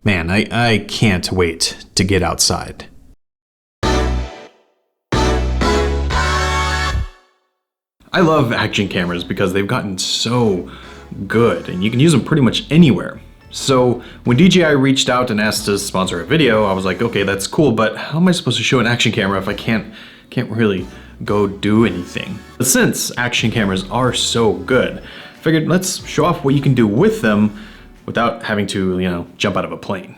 Man, I can't wait to get outside. I love action cameras because they've gotten so good and you can use them pretty much anywhere. So when DJI reached out and asked to sponsor a video, I was like, okay, that's cool, but how am I supposed to show an action camera if I can't really go do anything? But since action cameras are so good, I figured let's show off what you can do with them without having to, jump out of a plane.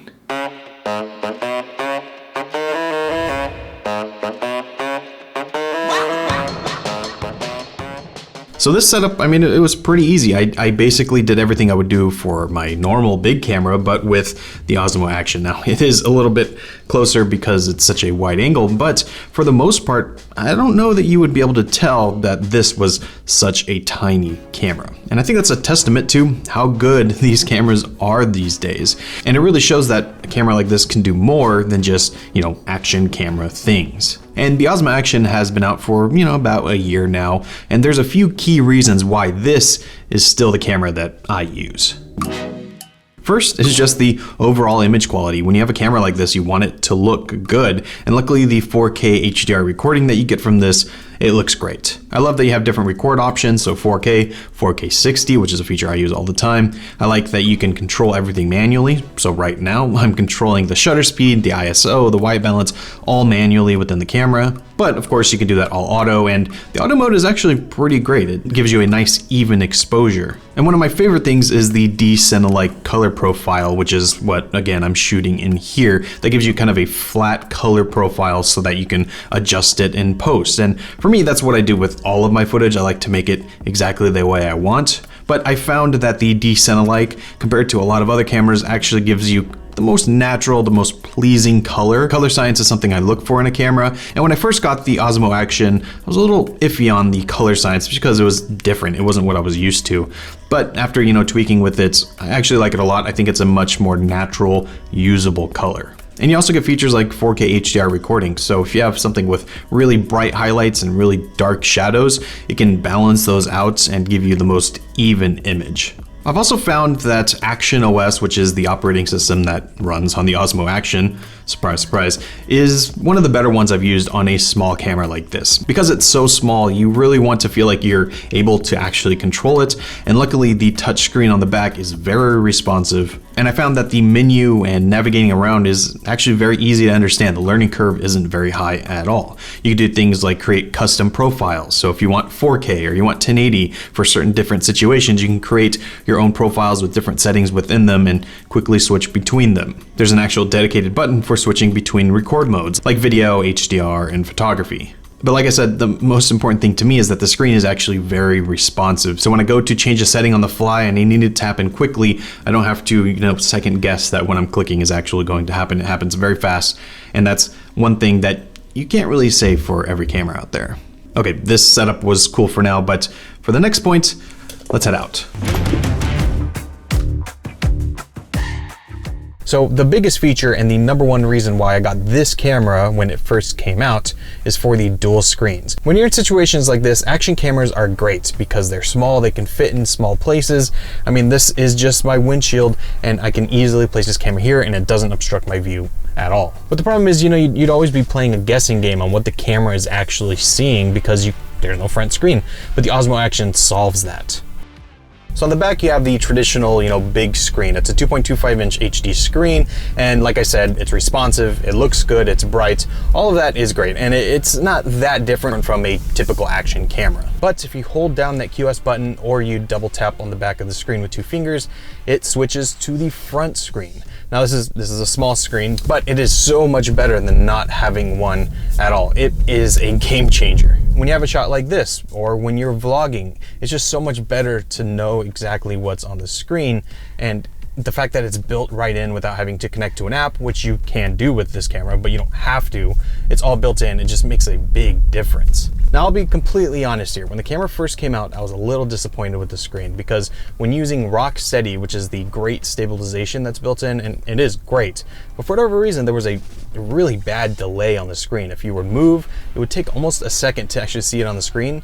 So this setup, it was pretty easy. I basically did everything I would do for my normal big camera, but with the Osmo Action. Now, it is a little bit closer because it's such a wide angle, but for the most part, I don't know that you would be able to tell that this was such a tiny camera. And I think that's a testament to how good these cameras are these days. And it really shows that a camera like this can do more than just, action camera things. And the Osmo Action has been out for, about a year now, and there's a few key reasons why this is still the camera that I use. First is just the overall image quality. When you have a camera like this, you want it to look good, and luckily the 4K HDR recording that you get from this, it looks great. I love that you have different record options, so 4K, 4K 60, which is a feature I use all the time. I like that you can control everything manually. So right now I'm controlling the shutter speed, the ISO, the white balance, all manually within the camera. But of course you can do that all auto, and the auto mode is actually pretty great. It gives you a nice even exposure. And one of my favorite things is the D-Cine-alike color profile, which is what, again, I'm shooting in here. That gives you kind of a flat color profile so that you can adjust it in post. And for me, that's what I do with all of my footage. I like to make it exactly the way I want. But I found that the D-Cine-alike, compared to a lot of other cameras, actually gives you the most natural, the most pleasing color. Color science is something I look for in a camera. And when I first got the Osmo Action, I was a little iffy on the color science just because it was different. It wasn't what I was used to. But after, tweaking with it, I actually like it a lot. I think it's a much more natural, usable color. And you also get features like 4K HDR recording. So if you have something with really bright highlights and really dark shadows, it can balance those out and give you the most even image. I've also found that Action OS, which is the operating system that runs on the Osmo Action, surprise, surprise, is one of the better ones I've used on a small camera like this. Because it's so small, you really want to feel like you're able to actually control it, and luckily the touchscreen on the back is very responsive. And I found that the menu and navigating around is actually very easy to understand. The learning curve isn't very high at all. You can do things like create custom profiles. So if you want 4K or you want 1080 for certain different situations, you can create your own profiles with different settings within them and quickly switch between them. There's an actual dedicated button for switching between record modes like video, HDR, and photography. But like I said, the most important thing to me is that the screen is actually very responsive. So when I go to change a setting on the fly and I need to tap in quickly, I don't have to, second guess that when I'm clicking is actually going to happen. It happens very fast. And that's one thing that you can't really say for every camera out there. Okay, this setup was cool for now, but for the next point, let's head out. So the biggest feature and the number one reason why I got this camera when it first came out is for the dual screens. When you're in situations like this, action cameras are great because they're small, they can fit in small places. This is just my windshield and I can easily place this camera here and it doesn't obstruct my view at all. But the problem is, you'd always be playing a guessing game on what the camera is actually seeing because there's no front screen. But the Osmo Action solves that. So on the back you have the traditional, big screen. It's a 2.25-inch HD screen, and like I said, it's responsive, it looks good, it's bright, all of that is great, and it's not that different from a typical action camera. But if you hold down that QS button or you double tap on the back of the screen with 2 fingers, it switches to the front screen. Now this is a small screen, but it is so much better than not having one at all. It is a game changer. When you have a shot like this, or when you're vlogging, it's just so much better to know exactly what's on the screen, and the fact that it's built right in without having to connect to an app, which you can do with this camera, but you don't have to. It's all built in. It just makes a big difference. Now, I'll be completely honest here. When the camera first came out, I was a little disappointed with the screen because when using Rock Steady, which is the great stabilization that's built in, and it is great, but for whatever reason, there was a really bad delay on the screen. If you would move, it would take almost a second to actually see it on the screen.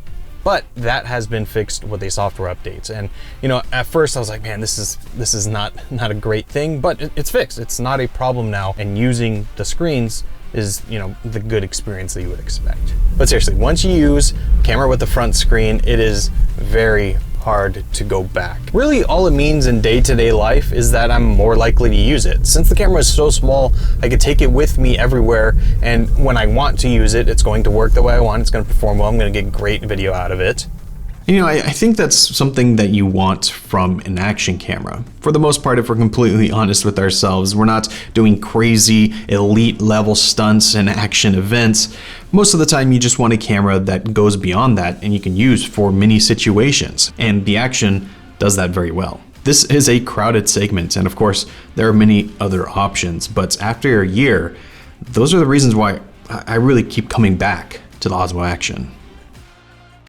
But that has been fixed with a software updates. And you know, at first I was like, man, this is not a great thing, but it's fixed. It's not a problem now, and using the screens is, you know, the good experience that you would expect. But seriously, once you use camera with the front screen, it is very hard to go back. Really, all it means in day-to-day life is that I'm more likely to use it. Since the camera is so small, I could take it with me everywhere, and when I want to use it, it's going to work the way I want, it's going to perform well, I'm going to get great video out of it. You know, I think that's something that you want from an action camera. For the most part, if we're completely honest with ourselves, we're not doing crazy elite level stunts and action events. Most of the time, you just want a camera that goes beyond that and you can use for many situations. And the Action does that very well. This is a crowded segment, and of course, there are many other options, but after a year, those are the reasons why I really keep coming back to the Osmo Action.